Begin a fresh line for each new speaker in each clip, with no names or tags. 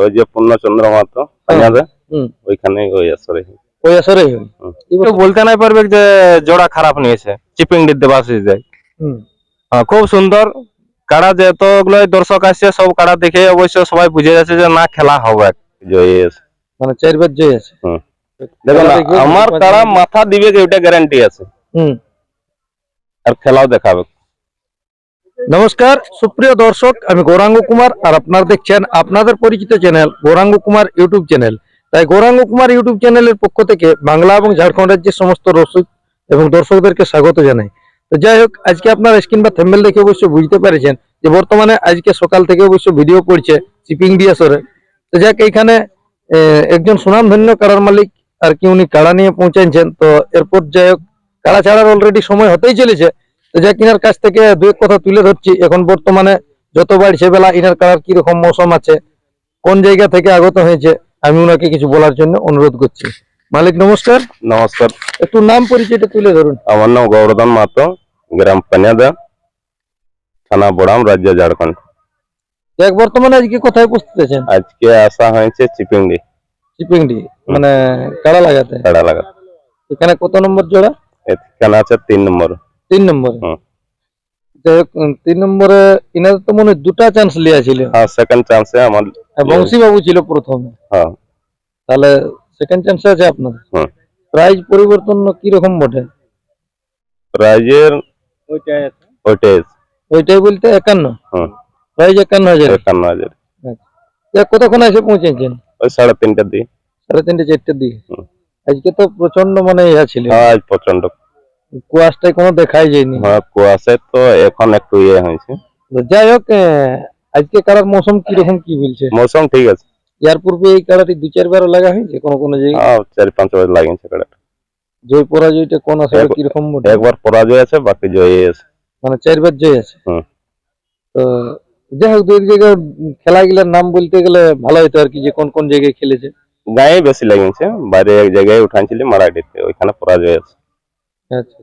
ওই যে পূর্ণচন্দ্র মাহাতো ওইখানে ওই আসরে
বলতে নাই পারবে যে জোড়া খারাপ নিয়েছে চিপিংডির দেবাশিস দেয়। খুব সুন্দর কাড়া, যতগুলো দর্শক আসছে সব কাড়া দেখে অবশ্য সবাই বুঝে যাচ্ছে যে না খেলা হবে,
জয়ী আছে,
মানে 4 বার জয় আছে।
দেখুন আমার কাড়া মাথা দিবে ওইটা গ্যারান্টি আছে, আর খেলাও দেখাবে।
নমস্কার সুপ্রিয় দর্শক, আমি গৌরাঙ্গ কুমার আর আপনারা দেখছেন আপনাদের পরিচিত channel Gauranga Kumar YouTube channel. তাই গৌরাঙ্গ কুমার ইউটিউব চ্যানেলের পক্ষ থেকে বাংলা এবং ঝাড়খণ্ড রাজ্যের সমস্ত রসিক এবং দর্শকদেরকে স্বাগত জানাই। তো যাই হোক, আজকে আপনারা স্ক্রিন বা থাম্বনেল দেখে অবশ্যই বুঝতে পেরেছেন যে বর্তমানে আজকে সকাল থেকে অবশ্য ভিডিও পড়ছে চিপিংডি আসরে। তো যাক, এইখানে একজন সুনামধন্য কাড়ার মালিক আর কি উনি কাড়া নিয়ে পৌঁছাচ্ছেন। তো এরপর যাই হোক, কাড়া ছাড়ার অলরেডি সময় হতেই চলেছে। তো যাক, ইনার কাছ থেকে দু এক কথা তুলে ধরছি। এখন বর্তমানে যত বাড়ছে বেলা, ইনার কাড়ার কিরকম মৌসুম আছে, কোন জায়গা থেকে আগত হয়েছে, আমি ওনাকে কিছু বলার জন্য অনুরোধ করছি। মালিক নমস্কার।
নমস্কার,
একটু নাম পরিচয়টা তুলে ধরুন।
আমার নাম গৌরধন মাহাতো, গ্রাম পানিয়াদা, থানা বড়াম, রাজ্য ঝাড়খণ্ড।
যাক, বর্তমানে আজকে কোথায় উপস্থিত আছেন?
আজকে আসা হয়েছে চিপিংডি।
চিপিংডি মানে কাড়া লাগাতে?
কাড়া লাগাতে।
এখানে কত নম্বর জোড়া?
এখানে আছে 3 নম্বর।
3 নম্বরে। যাই হোক, 3 নম্বরে ইনাদের তো মনে হয় দুটা চান্স লিয়া ছিল।
হ্যাঁ, সেকেন্ড চান্সে আমার
বংশী বাবু ছিল প্রথমে।
হ্যাঁ,
তাহলে সেকেন্ড চান্সে আছে আপনাদের। প্রাইজ পরিবর্তন কি রকম বটে?
প্রাইজের
ওইটাই বলতে 51। প্রাইজ 51,000।
51,000।
কতক্ষণ এসে পৌঁছেছেন?
ওই 3:30টার দিকে।
3:30 4টার দিকে। আজকে তো প্রচন্ড মানে ইয়া ছিল।
আজ প্রচন্ড
কুয়াশায় কোনো দেখাই যায়নি।
হ্যাঁ, কুয়াশায় তো এখন একটু ইয়ে হয়েছে।
যাই হোক, আজকে কাড়ার মৌসুম কিরকম কি বলছে?
মৌসুম ঠিক আছে।
ইয়ার পূর্বে এই কাড়াটি 2-4 বার লাগা হয়েছে কোন কোন জায়গায়?
4-5 বার লাগিয়েছে কাড়াটা।
জয় পরাজয়টা কোন আসলে কিরকম?
একবার পরাজয় আছে, বাকি জয় আছে,
মানে 4 বার জয় আছে। তো যাই হোক, দুই জায়গায় খেলাগুলোর নাম বলতে গেলে ভালো হতো আর কি, যে কোন কোন জায়গায় খেলেছে।
গায়ে বেশি লাগিয়েছে, বাইরে এক জায়গায় উঠাইছিল মারাইটিতে, ওইখানে পরাজয় আছে।
আচ্ছা,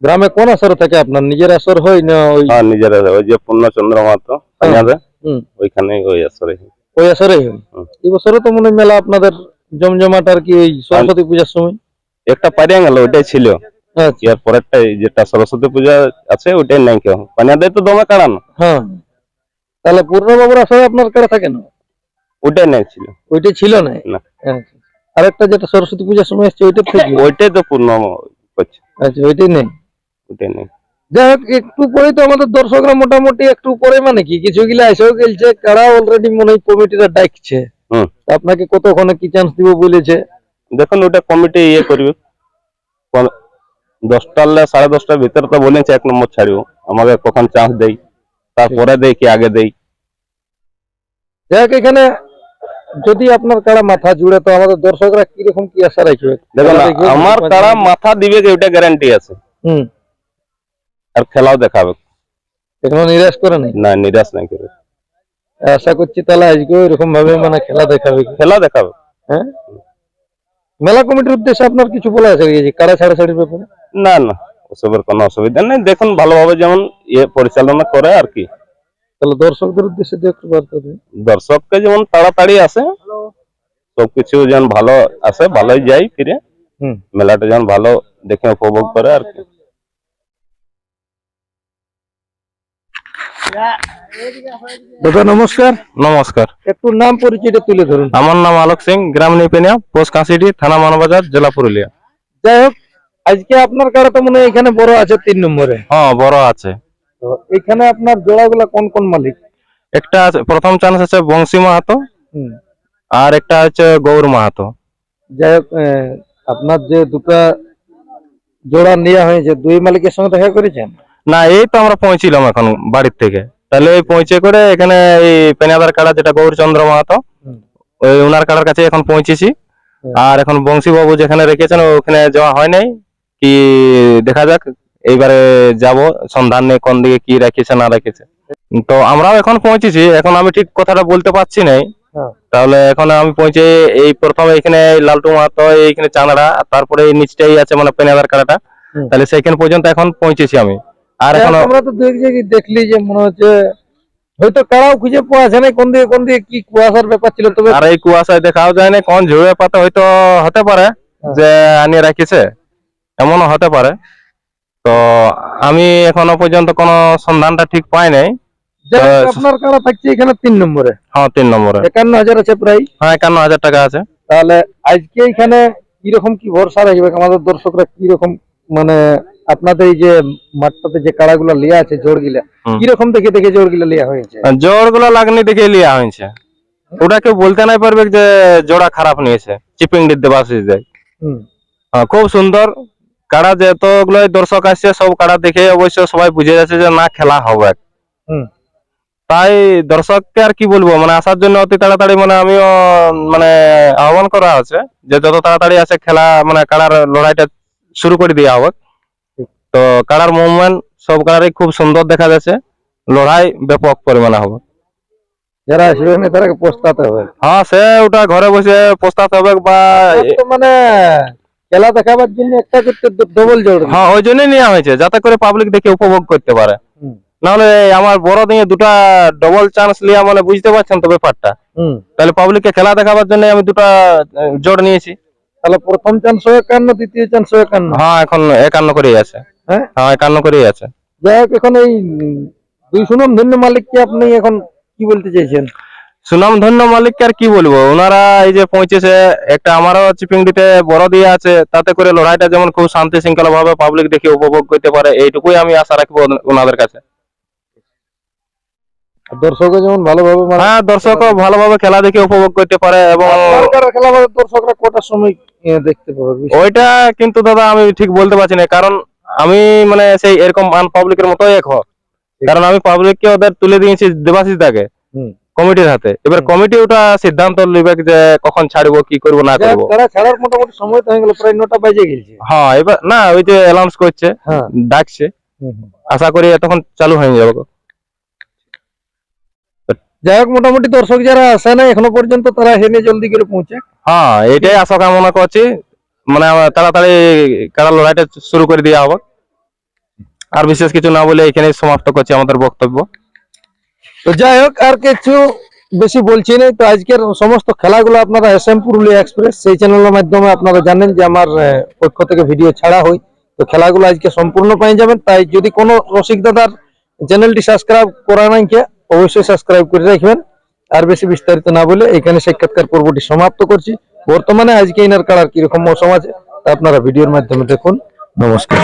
গ্রামে কোন আসর থাকে আপনার? নিজের আসর হয় না ওই?
হ্যাঁ, নিজের। ওই যে পূর্ণচন্দ্র মাহাতো ওইখানে ওই আসরে।
ওই আসরেই হয়। এই বছরে তো মনে মেলা আপনাদের জমজমাট আর কি, ওই সরস্বতী পূজার সময়
একটা পারিয়া গেল, ওইটাই ছিল। এর পরেরটাই যেটা সরস্বতী পূজা আছে ওইটাই নাই কেউ, পানিয়াদায় তো দমে কাড়ানো।
হ্যাঁ, তাহলে পূর্ণবাবুর আসরে আপনার কাড়া থাকে না?
ওইটাই নাই ছিল।
ওইটাই ছিল না? আরেকটা যেটা সরস্বতী পূজার সময় আসছে ওইটা থেকে?
ওইটাই তো পূর্ণ করছে।
আচ্ছা, ওইটাই নেই।
ওইটাই নেই।
যাই হোক, একটু পরে তো আমাদের দর্শকরা মোটামুটি একটু পরে মানে কি কিছু গিলা এসেও গেলছে, কারা অলরেডি মনে হয় কমিটিরা ডাকছে। আপনাকে কতক্ষণে কি চান্স দিব বলেছে?
দেখুন, ওটা কমিটি ইয়ে করবে। 10টা 10:30টার ভিতরে তো বলেছে 1 নম্বর ছাড়িব। আমাকে কখন চান্স দেই, তারপরে দেই কি আগে দেই।
যাই হোক, এখানে যদি আপনার কাড়া মাথা জুড়ে, তো আমাদের দর্শকরা কিরকম কি আশা রাখবে?
দেখুন, আমার কাড়া মাথা দিবে ওইটা গ্যারান্টি আছে, আর খেলাও দেখাবে।
এখনো নিরাশ করে নাই?
না, নিরাশ নাই করে।
আশা করছি তাহলে আজকে এরকম ভাবে মানে খেলা দেখাবে। হ্যাঁ, মেলা কমিটির উদ্দেশ্যে আপনার কিছু বলা আছে কাড়া ছাড়াছাড়ির ব্যাপারে?
না না, ওসবের কোনো অসুবিধা নেই। দেখুন, ভালোভাবে যেমন ইয়ে পরিচালনা করে আর কি।
তাহলে দর্শকদের উদ্দেশ্যে একটু বার্তা দিন।
দর্শককে যেমন তাড়াতাড়ি আসে, সবকিছু যেন ভালো আসে, ভালোই যাই ফিরে, মেলাটা যেন ভালো দেখে উপভোগ করে আর কি।
দাদা নমস্কার।
নমস্কার,
একটু নাম পরিচয়টা তুলে ধরুন।
আমার নাম আলোক সিং, গ্রাম নিপেনিয়া, পোস্ট কাঁসিডি, থানা মানবাজার, জেলা পুরুলিয়া।
যাই হোক, আজকে আপনার কাড়া তো মনে হয় এখানে বড় আছে 3 নম্বরে।
হ্যাঁ, বড় আছে।
তো এখানে আপনার জোড়াগুলা কোন কোন মালিক?
একটা আছে, প্রথম চান্স আছে বংশী মাহাতো, আর একটা আছে গৌর মাহাতো।
যাই হোক, আপনার যে দুটা জোড়া নেওয়া হয়েছে, দুই মালিকের সঙ্গে দেখা করেছেন?
না, এই তো আমরা পৌঁছিলাম এখন বাড়ির থেকে। তাহলে এই পৌঁছে করে এখানে এই পেনাদার কাড়া যেটা গৌরচন্দ্র মাহাতো, ওই ওনার কাড়ার কাছে এখন পৌঁছেছি। আর এখন বংশী বাবু যেখানে রেখেছেন ওখানে যাওয়া হয় নাই, কি দেখা যাক, এইবারে যাব, সন্ধান নেই কোন দিকে কি রেখেছে না রেখেছে। তো আমরাও এখন পৌঁছেছি, এখন আমি ঠিক কথাটা বলতে পারছি নাই। তাহলে এখন আমি পৌঁছে এই প্রথমে এখানে লালটু মাহাতো, এইখানে চাঁদড়া, তারপরে এই নিচটাই আছে মানে পেনাদার কাড়াটা। তাহলে সেইখান পর্যন্ত এখন পৌঁছেছি আমি। আর এখন
আমরা তো দুই জায়গায় দেখলি যে মনে হচ্ছে হয়তো কারাও খুঁজে পাওয়া যায় না কোন দিকে কি কুয়াশার ব্যাপার ছিল, তবে
আর এই কুয়াশায় দেখাও যায় না কোন ঝুড়ে পাতা, হয়তো হতে পারে যে আনিয়ে রাখিছে, এমনও হতে পারে। তো আমি এখনো পর্যন্ত কোনো সন্ধানটা ঠিক পাই নাই।
যাই হোক, আপনার কারা থাকছে এখানে 3 নম্বরে,
হ্যাঁ 3 নম্বরে।
51,000 আছে প্রায়।
হ্যাঁ 51,000 টাকা আছে।
তাহলে আজকে এখানে কিরকম কি ভরসা রাখবে আমাদের দর্শকরা, কিরকম মানে আপনাদের এই যে মাঠটাতে যে কাড়াগুলো লিয়া আছে জোড়গুলা, কিরকম দেখে জোড়গুলা লিয়া হয়েছে?
জোড় গুলো লাগনি দেখে লিয়া হয়েছে, ওটা কেউ বলতে নাই পারবে যে জোড়া খারাপ নিয়েছে। চিপিংডির দেবাশিস দেয়, খুব সুন্দর কাড়া। যতগুলো দর্শক আসছে সব কাড়া দেখে অবশ্য সবাই বুঝে যাচ্ছে যে না খেলা হবে। তাই দর্শককে আর কি বলবো, মানে আসার জন্য অতি তাড়াতাড়ি মানে আমিও মানে আহ্বান করা আছে যে যত তাড়াতাড়ি আসে খেলা মানে কাড়ার লড়াইটা শুরু করে দেওয়া হবে। তো কাড়ার মুভমেন্ট সব কাড়ারই খুব সুন্দর দেখা যাচ্ছে, লড়াই ব্যাপক পরিমাণে হবে।
যারা আসবে না তারাকে পস্তাতে হবে।
হ্যাঁ সে ওটা ঘরে বসে পস্তাতে হবে বা
তো মানে খেলা দেখাবার জন্য একটা করতে ডবল জোড়।
হ্যাঁ ওই জন্যই নেওয়া হয়েছে, যাতে করে পাবলিক দেখে উপভোগ করতে পারে। নাহলে আমার বড় দিয়ে দুটা ডবল চান্স লিয়া, মানে বুঝতে পারছেন তো ব্যাপারটা। তাহলে পাবলিককে খেলা দেখাবার জন্য আমি দুটা জোড় নিয়েছি।
তাহলে প্রথম চান্স 51, দ্বিতীয় চান্স 51।
হ্যাঁ এখন 51 করেই আছে।
হ্যাঁ
51 করেই আছে।
যাই হোক, এখন এই দুই সুনাম ধন্য মালিককে আপনি এখন কি বলতে চাইছেন?
সুনাম ধন্য মালিককে আর কি বলবো, ওনারা এই যে পৌঁছেছে, একটা আমারও চিপিংডিতে বড় দিয়ে আছে, তাতে করে লড়াইটা যেমন খুব শান্তি শৃঙ্খলা ভাবে পাবলিক দেখে উপভোগ করতে পারে, এইটুকুই আমি আশা রাখবো ওনাদের কাছে।
দর্শকও যেমন ভালোভাবে
হ্যাঁ দর্শকও ভালোভাবে খেলা দেখে উপভোগ করতে পারে। এবং
খেলা দর্শকরা কটার সময় দেখতে পাবে
ওইটা কিন্তু দাদা আমি ঠিক বলতে পারছি না, কারণ আমি মানে সেই এরকম আনপাবলিকের মতো এক কারণ আমি পাবলিককে ওদের তুলে দিয়েছি দেবাশিস দাকে কমিটির হাতে। এবার কমিটি ওটা সিদ্ধান্ত নেবে যে কখন ছাড়বো, কি করবো না করবো।
ছাড়ার মোটামুটি সময় তো হয়ে গেল, প্রায় 9টা বেজে গেছে।
হ্যাঁ এবার না, ওই যে অ্যানাউন্স করছে, ডাকছে, আশা করি তখন চালু হয়ে যাবে।
যাই হোক, মোটামুটি দর্শক যারা আসে না এখনো পর্যন্ত তারা হেনে জলদি করে পৌঁছে।
হ্যাঁ এটাই আশা কামনা করছি, মানে তাড়াতাড়ি কারা লড়াইটা শুরু করে দেওয়া হবে। আর বিশেষ কিছু না বলে এখানেই সমাপ্ত করছি আমাদের বক্তব্য।
তো যাই হোক, আর কিছু বেশি বলছি না। তো আজকের সমস্ত খেলাগুলো আপনারা SM পুরুলিয়া এক্সপ্রেস সেই চ্যানেলের মাধ্যমে আপনারা জানেন যে আমার পক্ষ থেকে ভিডিও ছাড়া হয়। তো খেলাগুলো আজকে সম্পূর্ণ পেয়ে যাবেন। তাই যদি কোনো রসিক দাদার চ্যানেলটি সাবস্ক্রাইব করা নাই কে, অবশ্যই সাবস্ক্রাইব করে রাখবেন। আর বেশি বিস্তারিত না বলে এখানে সাক্ষাৎকার পর্বটি সমাপ্ত করছি। বর্তমানে আজকে ইনার কাড়ার কিরকম মৌসুম আছে তা আপনারা ভিডিওর মাধ্যমে দেখুন। নমস্কার।